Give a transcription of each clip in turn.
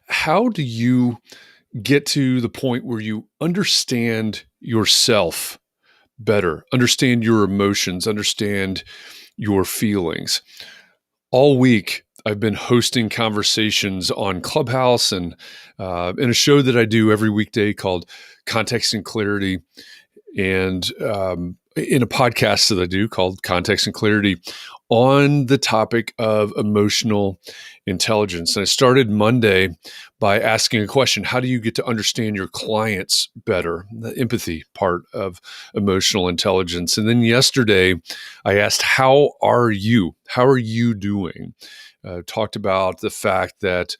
How do you get to the point where you understand yourself better, understand your emotions, understand your feelings? All week, I've been hosting conversations on Clubhouse and in a show that I do every weekday called Context and Clarity, and in a podcast that I do called Context and Clarity on the topic of emotional intelligence. And I started Monday by asking a question: how do you get to understand your clients better? The empathy part of emotional intelligence. And then yesterday, I asked, how are you? How are you doing? Talked about the fact that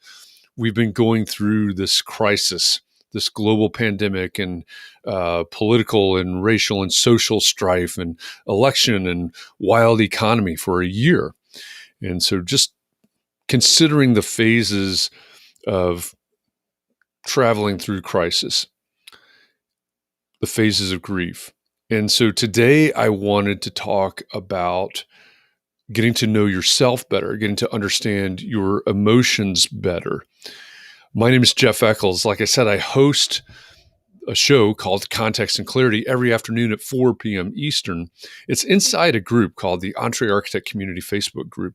we've been going through this crisis, this global pandemic, and political and racial and social strife and election and wild economy for a year. And so just considering the phases of traveling through crisis, the phases of grief. And so today I wanted to talk about getting to know yourself better, getting to understand your emotions better. My name is Jeff Eccles. Like I said, I host a show called Context and Clarity every afternoon at 4 p.m. Eastern. It's inside a group called the Entre Architect Community Facebook group.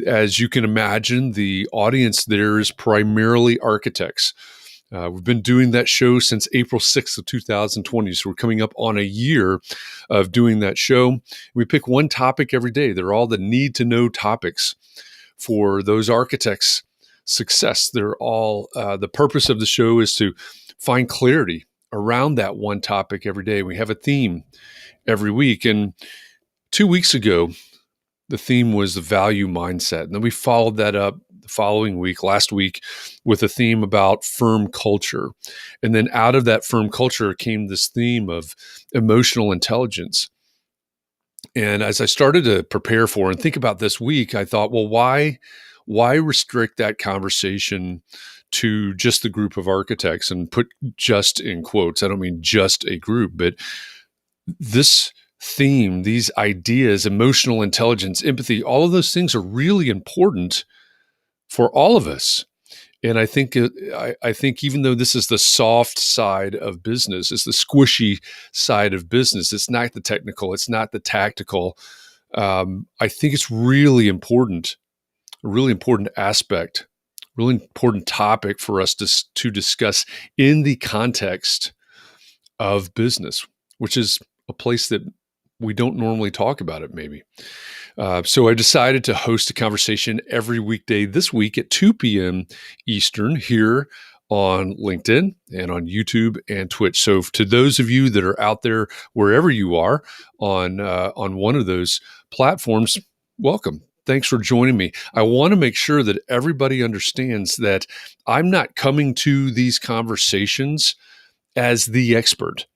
As you can imagine, the audience there is primarily architects. We've been doing that show since April 6th of 2020. So we're coming up on a year of doing that show. We pick one topic every day. They're all the need to know topics for those architects' success. They're all, the purpose of the show is to find clarity around that one topic every day. We have a theme every week. And 2 weeks ago, the theme was the value mindset. And then we followed that up the following week, last week, with a theme about firm culture. And then out of that firm culture came this theme of emotional intelligence. And as I started to prepare for and think about this week, I thought, well, why restrict that conversation to just the group of architects, and put just in quotes? I don't mean just a group, but this theme, these ideas, emotional intelligence, empathy, all of those things are really important for all of us. And I think even though this is the soft side of business, it's the squishy side of business. It's not the technical. It's not the tactical. I think it's really important, a really important aspect, really important topic for us to discuss in the context of business, which is a place that we don't normally talk about it, maybe. So I decided to host a conversation every weekday this week at 2 p.m. Eastern here on LinkedIn and on YouTube and Twitch. So to those of you that are out there, wherever you are on one of those platforms, welcome. Thanks for joining me. I want to make sure that everybody understands that I'm not coming to these conversations as the expert.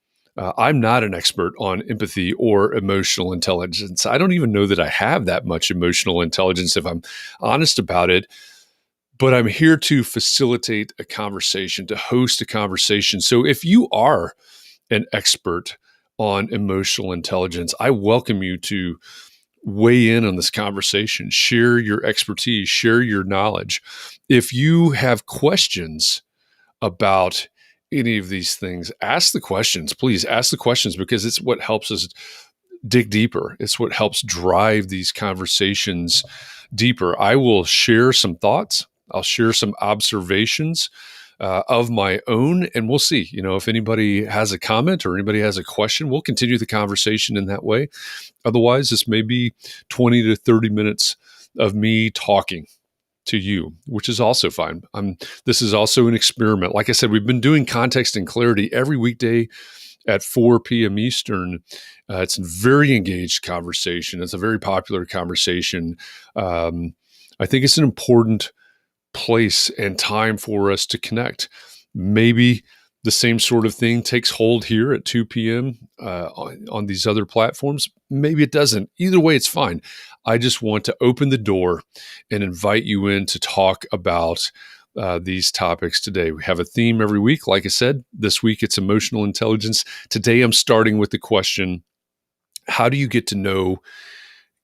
I'm not an expert on empathy or emotional intelligence. I don't even know that I have that much emotional intelligence, if I'm honest about it. But I'm here to facilitate a conversation, to host a conversation. So if you are an expert on emotional intelligence, I welcome you to weigh in on this conversation, share your expertise, share your knowledge. If you have questions about any of these things, ask the questions. Please ask the questions, because it's what helps us dig deeper. It's what helps drive these conversations deeper. I will share some thoughts. I'll share some observations of my own, and we'll see. If anybody has a comment or anybody has a question, we'll continue the conversation in that way. Otherwise, this may be 20 to 30 minutes of me talking to you, which is also fine. This is also an experiment. Like I said, we've been doing Context and Clarity every weekday at 4 p.m. Eastern. It's a very engaged conversation. It's a very popular conversation. I think it's an important place and time for us to connect. Maybe the same sort of thing takes hold here at 2 p.m. On these other platforms. Maybe it doesn't. Either way, it's fine. I just want to open the door and invite you in to talk about these topics today. We have a theme every week. Like I said, this week it's emotional intelligence. Today I'm starting with the question: how do you get to know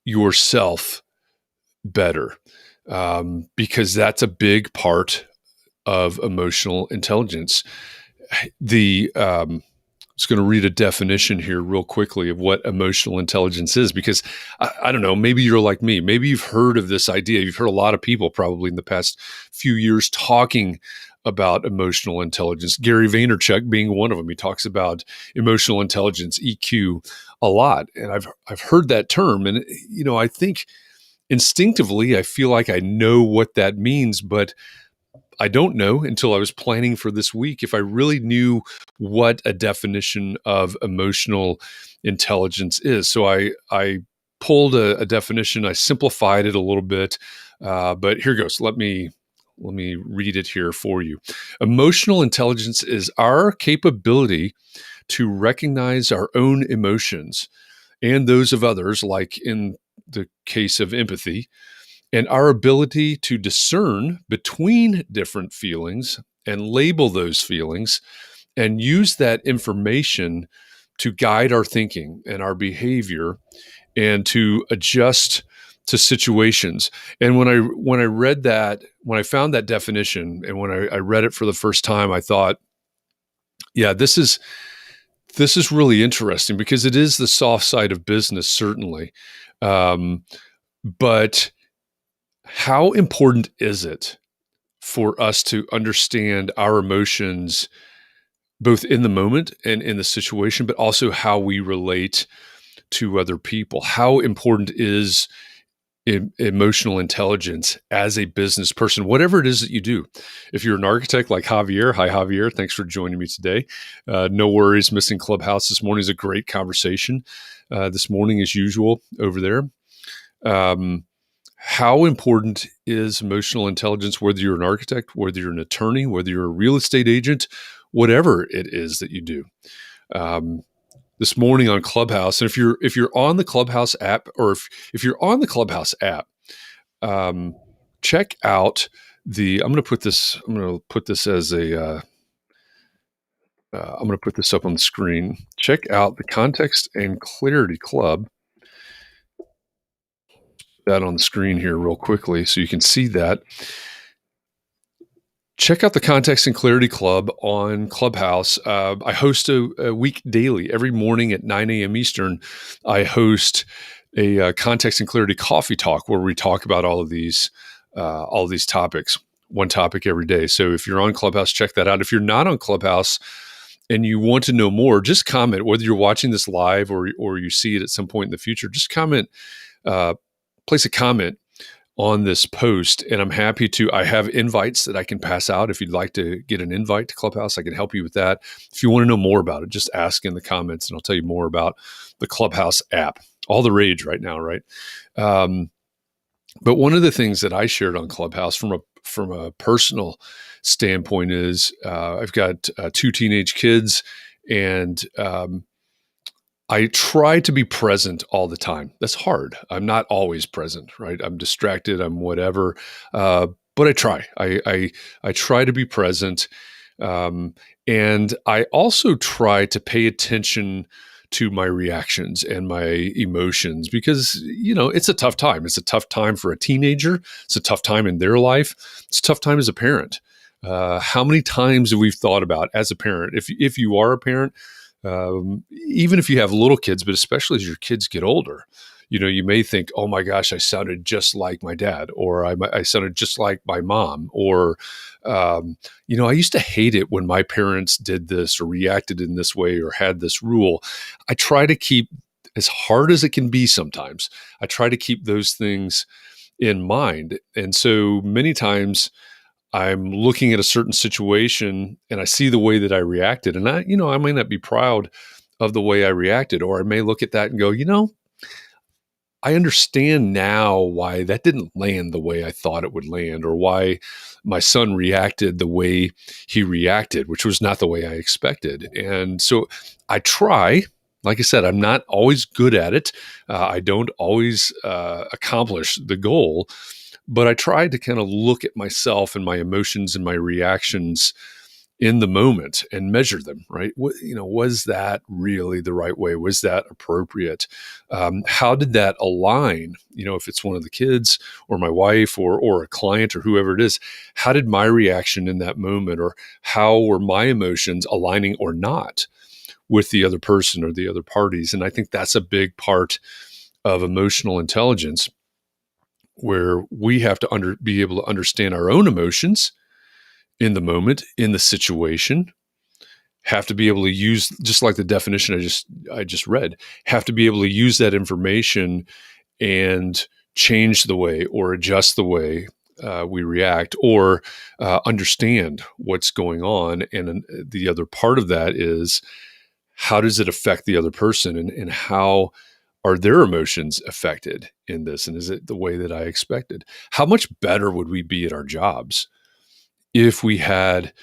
yourself better? Because that's a big part of emotional intelligence. I was going to read a definition here real quickly of what emotional intelligence is, because I don't know, maybe you're like me. Maybe you've heard of this idea. You've heard a lot of people probably in the past few years talking about emotional intelligence. Gary Vaynerchuk being one of them. He talks about emotional intelligence, EQ, a lot. And I've heard that term. And, I think instinctively, I feel like I know what that means, but I don't know until I was planning for this week if I really knew what a definition of emotional intelligence is. So I pulled a definition, I simplified it a little bit, but here goes. Let me read it here for you. Emotional intelligence is our capability to recognize our own emotions and those of others, like in the case of empathy, and our ability to discern between different feelings and label those feelings and use that information to guide our thinking and our behavior and to adjust to situations. And when I read that, when I found that definition and when I read it for the first time, I thought, yeah, this is really interesting, because it is the soft side of business, certainly. But how important is it for us to understand our emotions, both in the moment and in the situation, but also how we relate to other people? How important is emotional intelligence as a business person, whatever it is that you do? If you're an architect like Javier, hi Javier, thanks for joining me today. No worries, missing Clubhouse this morning. Is a great conversation this morning as usual over there. How important is emotional intelligence, whether you're an architect, whether you're an attorney, whether you're a real estate agent, whatever it is that you do? This morning on Clubhouse, and if you're on the Clubhouse app, or if you're on the Clubhouse app, check out the. I'm going to put this as a. I'm going to put this up on the screen. Check out the Context and Clarity Club. That on the screen here real quickly so you can see that. Check out the Context and Clarity Club on Clubhouse. I host a week daily. Every morning at 9 a.m. Eastern, I host a Context and Clarity coffee talk where we talk about all of these topics, one topic every day. So if you're on Clubhouse, check that out. If you're not on Clubhouse and you want to know more, just comment. Whether you're watching this live or you see it at some point in the future, just comment. Place a comment on this post, and I'm happy to. I have invites that I can pass out. If you'd like to get an invite to Clubhouse, I can help you with that. If you want to know more about it, just ask in the comments and I'll tell you more about the Clubhouse app. All the rage right now, right? But one of the things that I shared on Clubhouse from a personal standpoint is I've got 2 teenage kids, and I try to be present all the time. That's hard. I'm not always present, right? I'm distracted. I'm whatever, but I try. I try to be present, and I also try to pay attention to my reactions and my emotions, because it's a tough time. It's a tough time for a teenager. It's a tough time in their life. It's a tough time as a parent. How many times have we thought about as a parent? If you are a parent. Even if you have little kids, but especially as your kids get older, you may think, oh my gosh, I sounded just like my dad, or I sounded just like my mom, or, I used to hate it when my parents did this or reacted in this way or had this rule. I try to keep, as hard as it can be sometimes, I try to keep those things in mind. And so many times I'm looking at a certain situation and I see the way that I reacted, and I may not be proud of the way I reacted, or I may look at that and go, I understand now why that didn't land the way I thought it would land, or why my son reacted the way he reacted, which was not the way I expected. And so I try. Like I said, I'm not always good at it. I don't always accomplish the goal. But I tried to kind of look at myself and my emotions and my reactions in the moment and measure them, right? Was that really the right way? Was that appropriate? How did that align? If it's one of the kids or my wife or a client or whoever it is, how did my reaction in that moment, or how were my emotions aligning or not with the other person or the other parties? And I think that's a big part of emotional intelligence, where we have to be able to understand our own emotions in the moment, in the situation, have to be able to use, just like the definition I just read, have to be able to use that information and change the way or adjust the way we react, or understand what's going on. And the other part of that is, how does it affect the other person, and how are their emotions affected in this? And is it the way that I expected? How much better would we be at our jobs if we had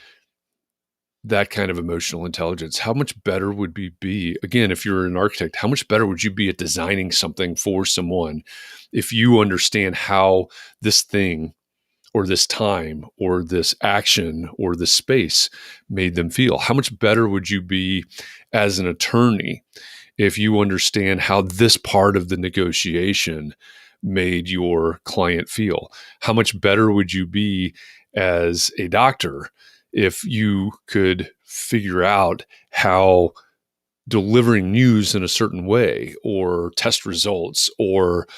that kind of emotional intelligence? How much better would we be? Again, if you're an architect, how much better would you be at designing something for someone if you understand how this thing or this time or this action or this space made them feel? How much better would you be as an attorney if you understand how this part of the negotiation made your client feel? How much better would you be as a doctor if you could figure out how delivering news in a certain way, or test results, or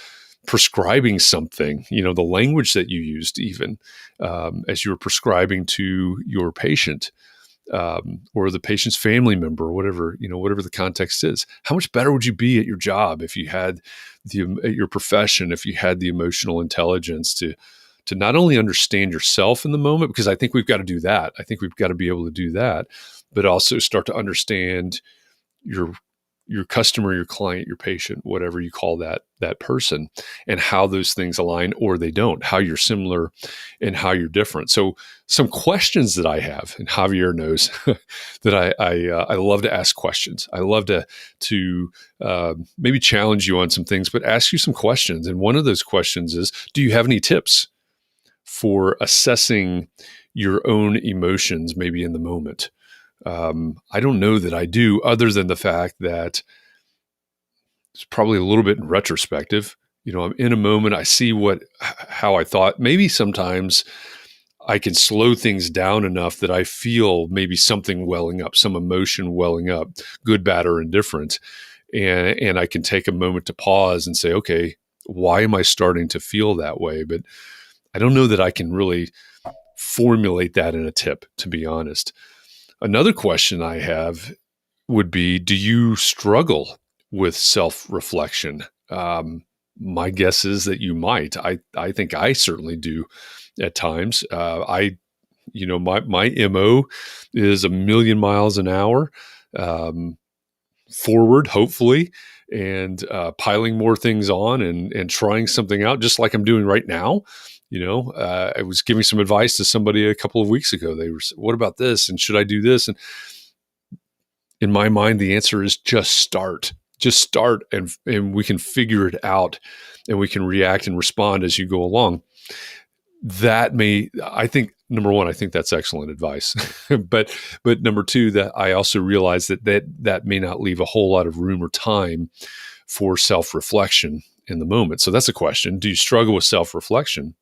prescribing something, the language that you used, even as you were prescribing to your patient, or the patient's family member, whatever the context is? How much better would you be at your job if you had at your profession, if you had the emotional intelligence to not only understand yourself in the moment, because I think we've got to do that. I think we've got to be able to do that, but also start to understand your customer, your client, your patient, whatever you call that person, and how those things align or they don't, how you're similar and how you're different. So some questions that I have, and Javier knows that I love to ask questions. I love to maybe challenge you on some things, but ask you some questions. And one of those questions is, do you have any tips for assessing your own emotions, maybe in the moment? I don't know that I do, other than the fact that it's probably a little bit in retrospective. I'm in a moment, I see how I thought. Maybe sometimes I can slow things down enough that I feel maybe something welling up, some emotion welling up, good, bad, or indifferent. And I can take a moment to pause and say, okay, why am I starting to feel that way? But I don't know that I can really formulate that in a tip, to be honest. Another question I have would be, do you struggle with self-reflection? My guess is that you might. I think I certainly do at times. My MO is a million miles an hour forward, hopefully, and piling more things on and trying something out, just like I'm doing right now. I was giving some advice to somebody a couple of weeks ago. They were, what about this? And should I do this? And in my mind, the answer is just start. Just start, and we can figure it out, and we can react and respond as you go along. I think, number one, I think that's excellent advice. but number two, that I also realize that may not leave a whole lot of room or time for self-reflection in the moment. So that's a question. Do you struggle with self-reflection?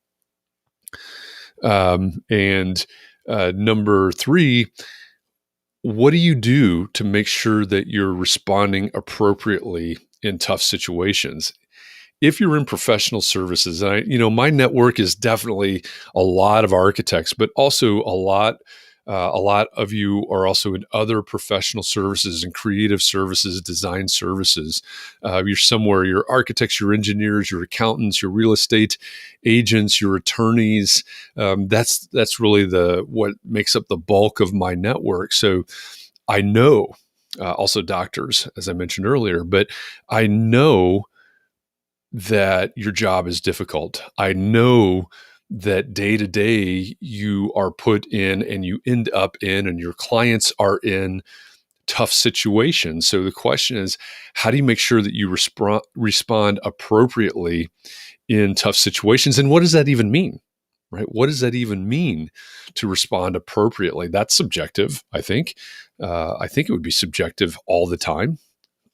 And number three, what do you do to make sure that you're responding appropriately in tough situations? If you're in professional services, and my network is definitely a lot of architects, but also a lot of you are also in other professional services and creative services, design services. You're somewhere, your architects, your engineers, your accountants, your real estate agents, your attorneys. That's really what makes up the bulk of my network. So I know, also doctors, as I mentioned earlier, but I know that your job is difficult. I know that day to day you are put in and you end up in, and your clients are in tough situations. So the question is, how do you make sure that you respond appropriately in tough situations? And what does that even mean? right? What does that even mean to respond appropriately? That's subjective, I think. I think it would be subjective all the time.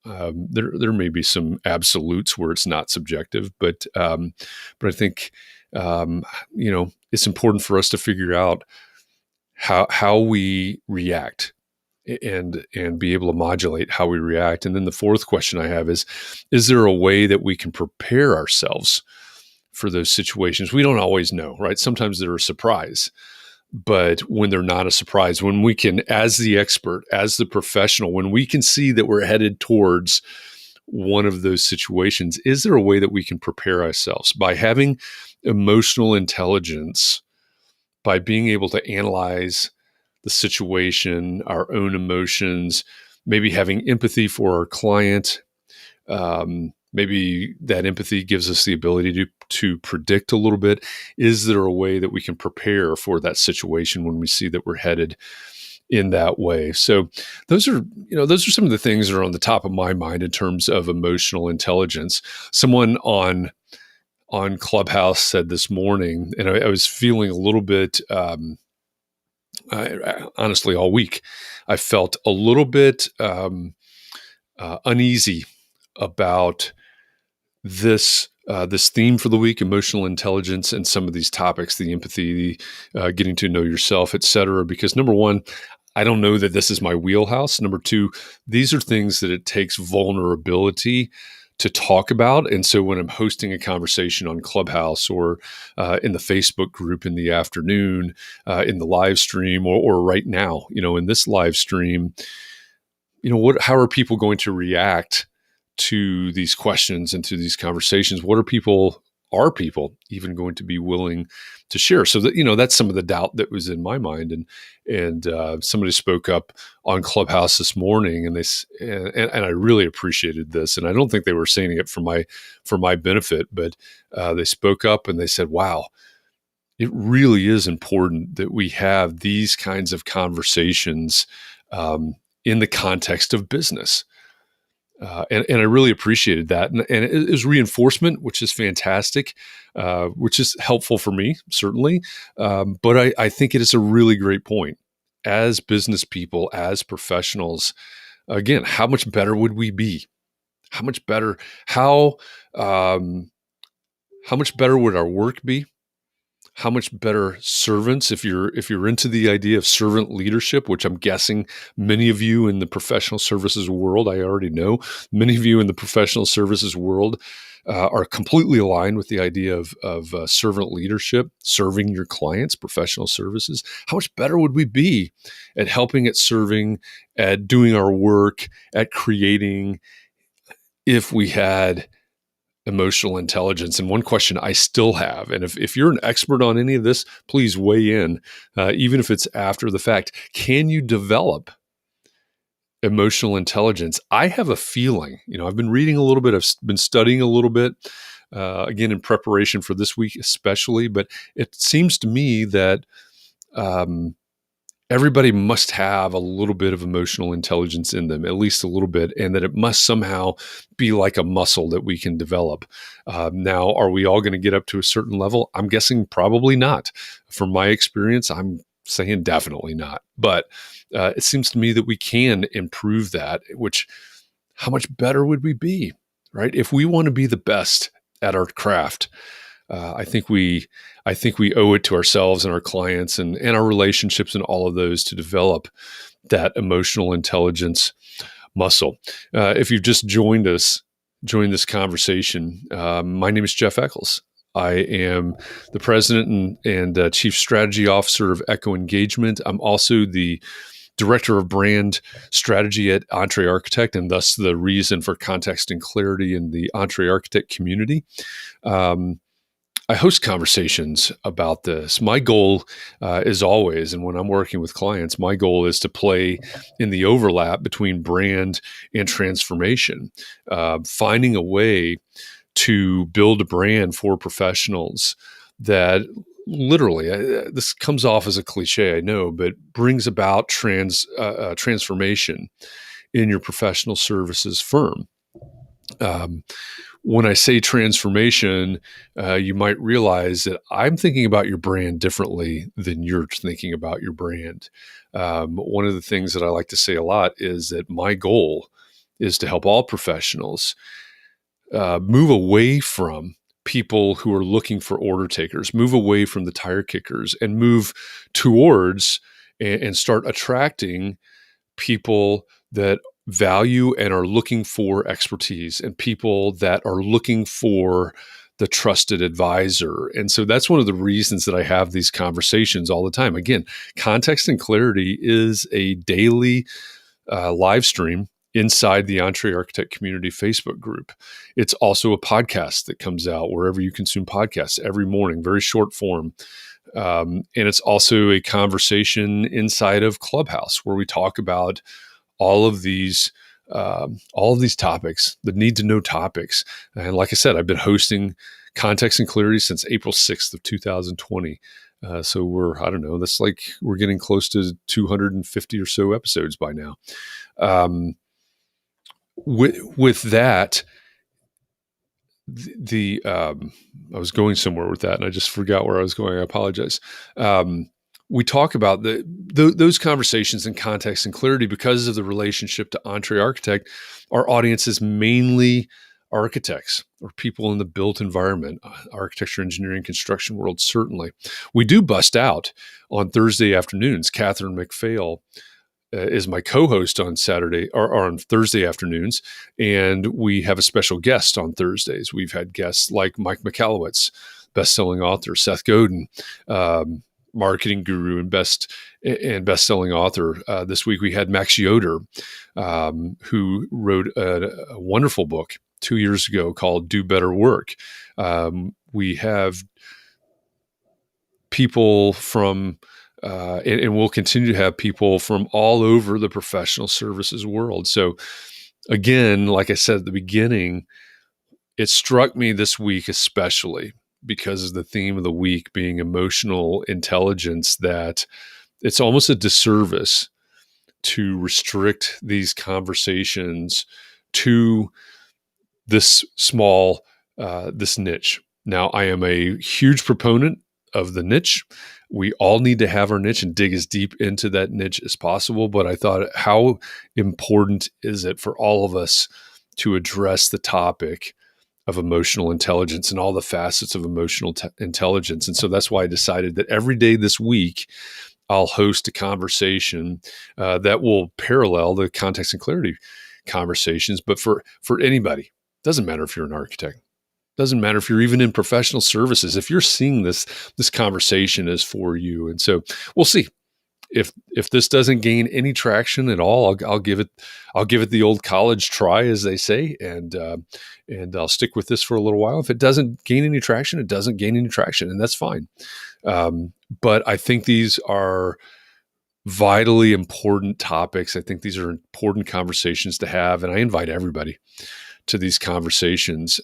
There may be some absolutes where it's not subjective, but I think um, it's important for us to figure out how we react and be able to modulate how we react. And then the fourth question I have is there a way that we can prepare ourselves for those situations? We don't always know, right? Sometimes they're a surprise. But when they're not a surprise, when we can, as the expert, as the professional, when we can see that we're headed towards one of those situations, is there a way that we can prepare ourselves by having emotional intelligence, by being able to analyze the situation, our own emotions, maybe having empathy for our client? Maybe that empathy gives us the ability to predict a little bit. Is there a way that we can prepare for that situation when we see that we're headed in that way? So those are some of the things that are on the top of my mind in terms of emotional intelligence. Someone on Clubhouse said this morning, and I was feeling a little bit honestly all week. I felt a little bit uneasy about this theme for the week: emotional intelligence, and some of these topics, the empathy, getting to know yourself, et cetera. Because number one, I don't know that this is my wheelhouse. Number two, these are things that it takes vulnerability to talk about. And so when I'm hosting a conversation on Clubhouse or in the Facebook group in the afternoon, in the live stream, or right now, in this live stream, how are people going to react to these questions and to these conversations? Are people even going to be willing to share? So that, that's some of the doubt that was in my mind. And somebody spoke up on Clubhouse this morning, and I really appreciated this. And I don't think they were saying it for my benefit, but they spoke up and they said, wow, it really is important that we have these kinds of conversations in the context of business. And I really appreciated that. And it was reinforcement, which is fantastic, which is helpful for me, certainly. But I think it is a really great point. As business people, as professionals, again, how much better would we be? How much better? How much better would our work be? How much better servants, if you're into the idea of servant leadership, which I'm guessing many of you in the professional services world, I already know many of you in the professional services world are completely aligned with the idea of servant leadership, serving your clients, professional services. How much better would we be at helping, at serving, at doing our work, at creating, if we had emotional intelligence? And one question I still have, and if you're an expert on any of this, please weigh in, even if it's after the fact. Can you develop emotional intelligence? I have a feeling, I've been reading a little bit, I've been studying a little bit, again, in preparation for this week especially, but it seems to me that everybody must have a little bit of emotional intelligence in them, at least a little bit, and that it must somehow be like a muscle that we can develop. Now, are we all going to get up to a certain level? I'm guessing probably not. From my experience, I'm saying definitely not. But it seems to me that we can improve that, which, how much better would we be, right? If we want to be the best at our craft, I think we owe it to ourselves and our clients and our relationships and all of those to develop that emotional intelligence muscle. If you've just joined this conversation, my name is Jeff Eccles. I am the president and chief strategy officer of Echo Engagement. I'm also the director of brand strategy at Entre Architect, and thus the reason for context and clarity in the Entre Architect community. I host conversations about this. My goal is always, and when I'm working with clients, my goal is to play in the overlap between brand and transformation, finding a way to build a brand for professionals that literally, this comes off as a cliche, I know, but brings about transformation in your professional services firm. when I say transformation, you might realize that I'm thinking about your brand differently than you're thinking about your brand. One of the things that I like to say a lot is that my goal is to help all professionals move away from people who are looking for order takers, move away from the tire kickers, and move towards and start attracting people that value and are looking for expertise, and people that are looking for the trusted advisor. And so that's one of the reasons that I have these conversations all the time. Again, Context and Clarity is a daily live stream inside the Entree Architect Community Facebook group. It's also a podcast that comes out wherever you consume podcasts every morning, very short form. And it's also a conversation inside of Clubhouse where we talk about all of these topics, the need to know topics. And like I said, I've been hosting Context and Clarity since April 6th of 2020. So we're getting close to 250 or so episodes by now. With that, I was going somewhere with that and I just forgot where I was going. I apologize. We talk about those conversations in Context and Clarity because of the relationship to Entree Architect. Our audience is mainly architects or people in the built environment, architecture, engineering, construction world. Certainly, we do bust out on Thursday afternoons. Catherine McPhail is my co-host on Saturday or on Thursday afternoons, and we have a special guest on Thursdays. We've had guests like Mike Michalowicz, best-selling author, Seth Godin, marketing guru and best-selling author. This week we had Max Yoder, who wrote a wonderful book 2 years ago called Do Better Work. We have people from and we'll continue to have people from all over the professional services world. So again, like I said at the beginning, it struck me this week, especially because of the theme of the week being emotional intelligence, that it's almost a disservice to restrict these conversations to this this niche. Now, I am a huge proponent of the niche. We all need to have our niche and dig as deep into that niche as possible. But I thought, how important is it for all of us to address the topic of emotional intelligence and all the facets of emotional intelligence? And so that's why I decided that every day this week, I'll host a conversation that will parallel the Context and Clarity conversations. But for anybody, doesn't matter if you're an architect, doesn't matter if you're even in professional services, if you're seeing this conversation is for you. And so we'll see if this doesn't gain any traction at all. I'll give it the old college try, as they say, and I'll stick with this for a little while. If it doesn't gain any traction, it doesn't gain any traction, and that's fine. But I think these are vitally important topics. I think these are important conversations to have, and I invite everybody to these conversations.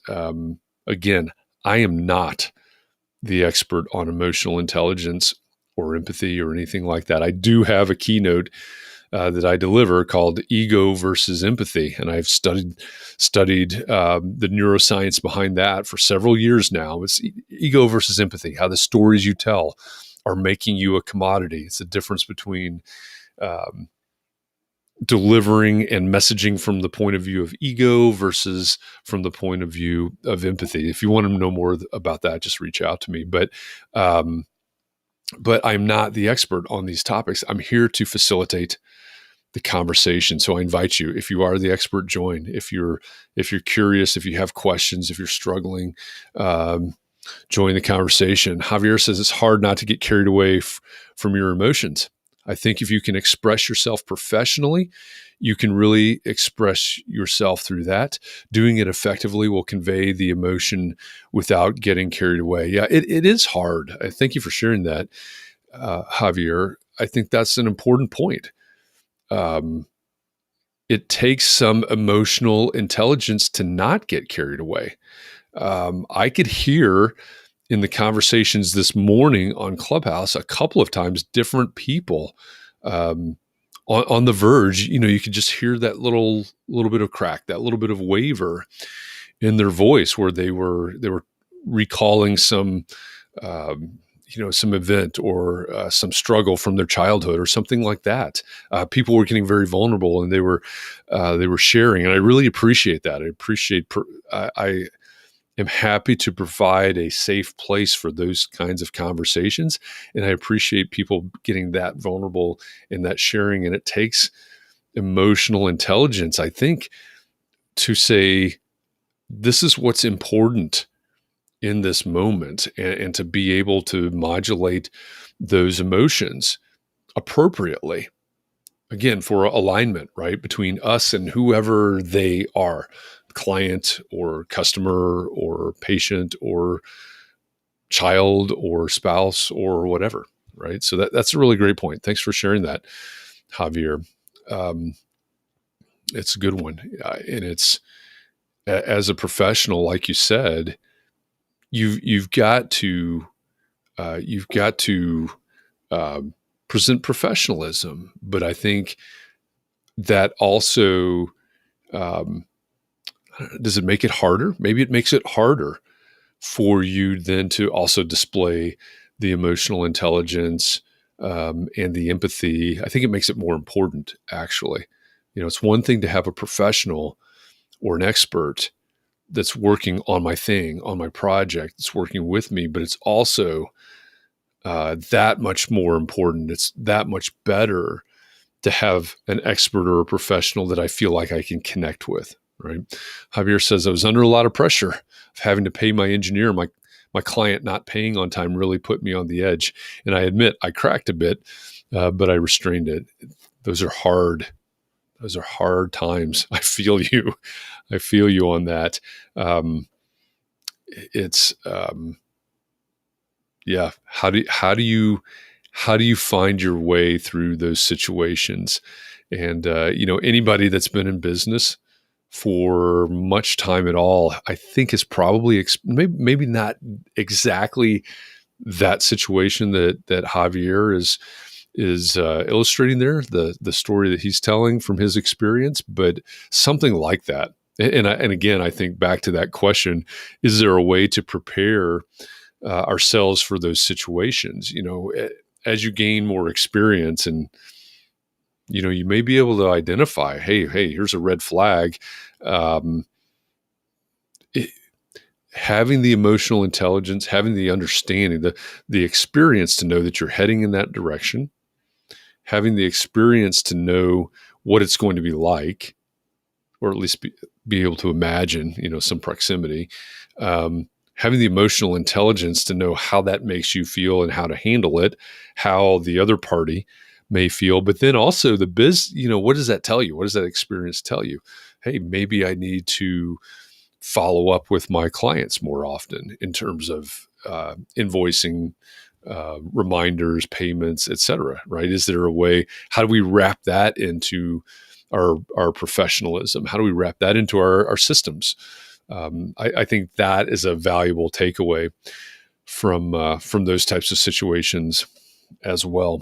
Again, I am not the expert on emotional intelligence or empathy or anything like that. I do have a keynote that I deliver called Ego versus Empathy, and I've studied the neuroscience behind that for several years now. It's ego versus empathy, how the stories you tell are making you a commodity. It's the difference between delivering and messaging from the point of view of ego versus from the point of view of empathy. If you want to know more about that, just reach out to me. But I'm not the expert on these topics. I'm here to facilitate the conversation. So I invite you, if you are the expert, join. If you're curious, if you have questions, if you're struggling, join the conversation. Javier says it's hard not to get carried away from your emotions. I think if you can express yourself professionally, you can really express yourself through that. Doing it effectively will convey the emotion without getting carried away. Yeah, it is hard. I thank you for sharing that, Javier. I think that's an important point. It takes some emotional intelligence to not get carried away. I could hear in the conversations this morning on Clubhouse a couple of times different people on the verge. You could just hear that little bit of crack, that little bit of waver. in their voice where they were recalling some some event or some struggle from their childhood or something like that. People were getting very vulnerable, and they were sharing, and I really appreciate that. I am happy to provide a safe place for those kinds of conversations, and I appreciate people getting that vulnerable and that sharing. And it takes emotional intelligence, I think, to say this is what's important in this moment, and to be able to modulate those emotions appropriately, again, for alignment, right, between us and whoever they are, client or customer or patient or child or spouse or whatever, right? So that's a really great point. Thanks for sharing that, Javier. um, it's a good one. And it's, as a professional, like you said, you've got to you've got to um, present professionalism, but I think that also, um, does it make it harder? Maybe it makes it harder for you then to also display the emotional intelligence, and the empathy. I think it makes it more important, actually. It's one thing to have a professional or an expert that's working on my thing, on my project, that's working with me, but it's also that much more important. It's that much better to have an expert or a professional that I feel like I can connect with, right? Javier says, I was under a lot of pressure of having to pay my engineer. My client not paying on time really put me on the edge. And I admit I cracked a bit, but I restrained it. Those are hard. Those are hard times. I feel you. I feel you on that. It's yeah. How do you find your way through those situations? And anybody that's been in business for much time at all, I think is probably maybe not exactly that situation that Javier is illustrating there, the story that he's telling from his experience, but something like that. And again, I think back to that question: is there a way to prepare ourselves for those situations? As you gain more experience, and you may be able to identify, hey, here's a red flag. Um, it, Having the emotional intelligence, having the understanding, the experience to know that you're heading in that direction, having the experience to know what it's going to be like, or at least be able to imagine, some proximity, having the emotional intelligence to know how that makes you feel and how to handle it, how the other party may feel, but then also what does that tell you? What does that experience tell you? Hey, maybe I need to follow up with my clients more often in terms of invoicing, reminders, payments, et cetera, right? Is there a way? How do we wrap that into our professionalism? How do we wrap that into our systems? I think that is a valuable takeaway from those types of situations as well.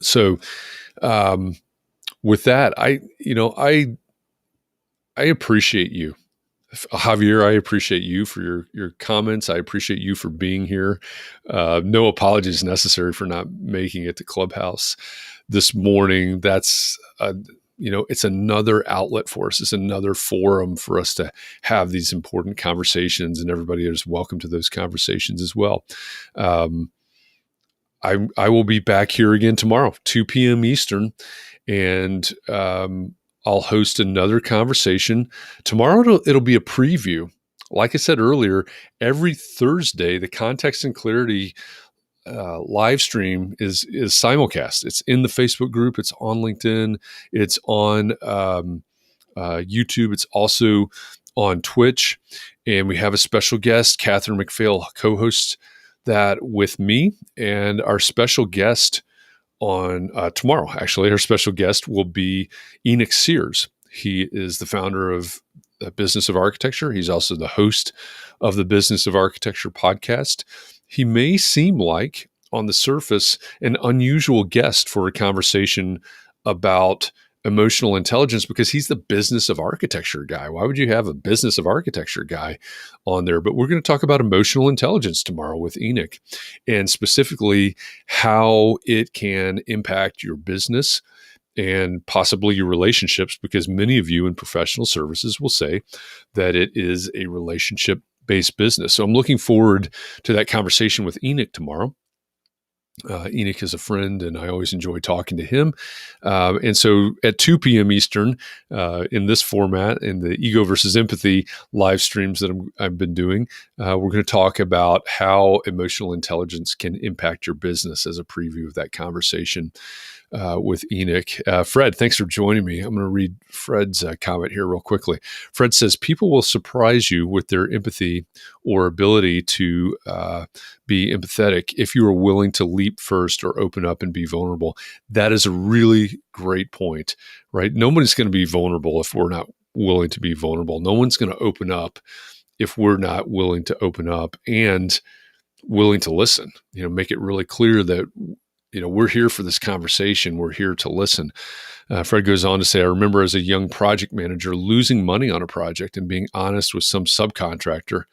So, with that, I appreciate you, Javier. I appreciate you for your comments. I appreciate you for being here. No apologies necessary for not making it to Clubhouse this morning. That's it's another outlet for us. It's another forum for us to have these important conversations, and everybody is welcome to those conversations as well. I will be back here again tomorrow, 2 p.m. Eastern, and I'll host another conversation. Tomorrow it'll be a preview. Like I said earlier, every Thursday, the Context and Clarity live stream is simulcast. It's in the Facebook group. It's on LinkedIn. It's on YouTube. It's also on Twitch. And we have a special guest, Catherine McPhail, co-hosts that with me. And our special guest on tomorrow, actually, our special guest will be Enoch Sears. He is the founder of the Business of Architecture. He's also the host of the Business of Architecture podcast. He may seem like, on the surface, an unusual guest for a conversation about emotional intelligence because he's the business of architecture guy. Why would you have a business of architecture guy on there? But we're going to talk about emotional intelligence tomorrow with Enoch, and specifically how it can impact your business and possibly your relationships, because many of you in professional services will say that it is a relationship based business. So I'm looking forward to that conversation with Enoch tomorrow. Enoch is a friend, and I always enjoy talking to him. And so at 2 p.m. Eastern, in this format, in the Ego versus Empathy live streams that I've been doing, we're going to talk about how emotional intelligence can impact your business as a preview of that conversation with Enoch. Fred, thanks for joining me. I'm going to read Fred's comment here real quickly. Fred says, people will surprise you with their empathy or ability to be empathetic if you are willing to leap first or open up and be vulnerable. That is a really great point, right? Nobody's going to be vulnerable if we're not willing to be vulnerable. No one's going to open up if we're not willing to open up and willing to listen. Make it really clear that we're here for this conversation. We're here to listen. Fred goes on to say, I remember as a young project manager losing money on a project and being honest with some subcontractors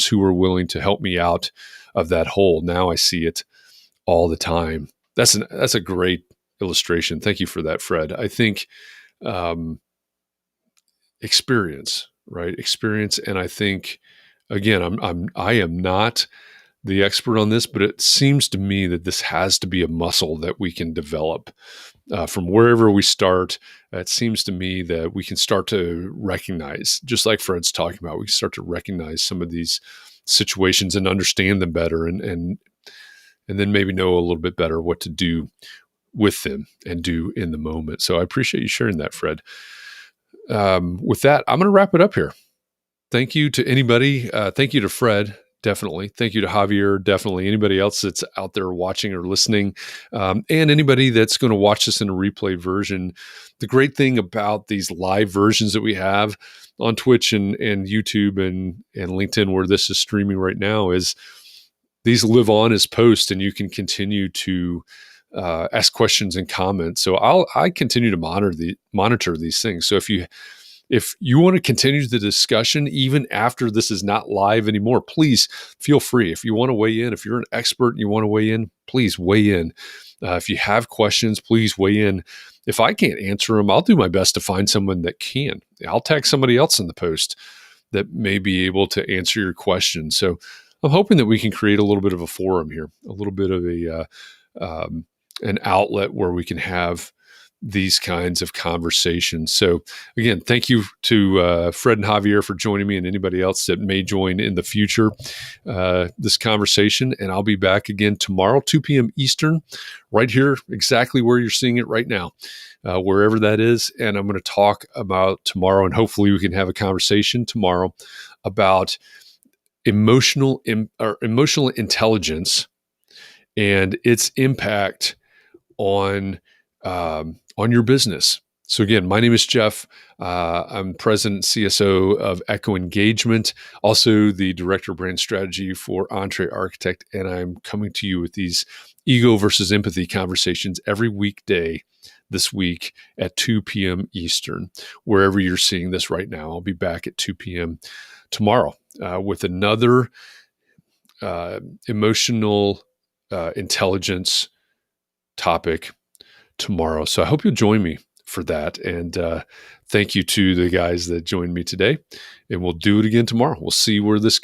who were willing to help me out of that hole. Now I see it all the time. That's a great illustration. Thank you for that, Fred. I think experience, right? Experience, and I think again, I am not the expert on this, but it seems to me that this has to be a muscle that we can develop from wherever we start. It seems to me that we can start to recognize, just like Fred's talking about, we can start to recognize some of these situations and understand them better, and then maybe know a little bit better what to do with them and do in the moment. So I appreciate you sharing that, Fred. With that, I'm going to wrap it up here. Thank you to anybody. Thank you to Fred. Definitely. Thank you to Javier. Definitely. Anybody else that's out there watching or listening, and anybody that's going to watch this in a replay version. The great thing about these live versions that we have on Twitch and YouTube and LinkedIn, where this is streaming right now, is these live on as posts, and you can continue to ask questions and comments. So I continue to monitor these things. So if you want to continue the discussion, even after this is not live anymore, please feel free. If you want to weigh in, if you're an expert and you want to weigh in, please weigh in. If you have questions, please weigh in. If I can't answer them, I'll do my best to find someone that can. I'll tag somebody else in the post that may be able to answer your question. So I'm hoping that we can create a little bit of a forum here, a little bit of an outlet where we can have these kinds of conversations. So again, thank you to Fred and Javier for joining me, and anybody else that may join in the future, this conversation. And I'll be back again tomorrow, 2 p.m. Eastern, right here, exactly where you're seeing it right now, wherever that is. And I'm going to talk about tomorrow, and hopefully we can have a conversation tomorrow about emotional intelligence and its impact on your business. So again, my name is Jeff. I'm president and CSO of Echo Engagement, also the director of brand strategy for Entree Architect. And I'm coming to you with these ego versus empathy conversations every weekday this week at 2 p.m. Eastern, wherever you're seeing this right now. I'll be back at 2 p.m. tomorrow with another emotional intelligence topic tomorrow. So I hope you'll join me for that. And thank you to the guys that joined me today. And we'll do it again tomorrow. We'll see where this goes.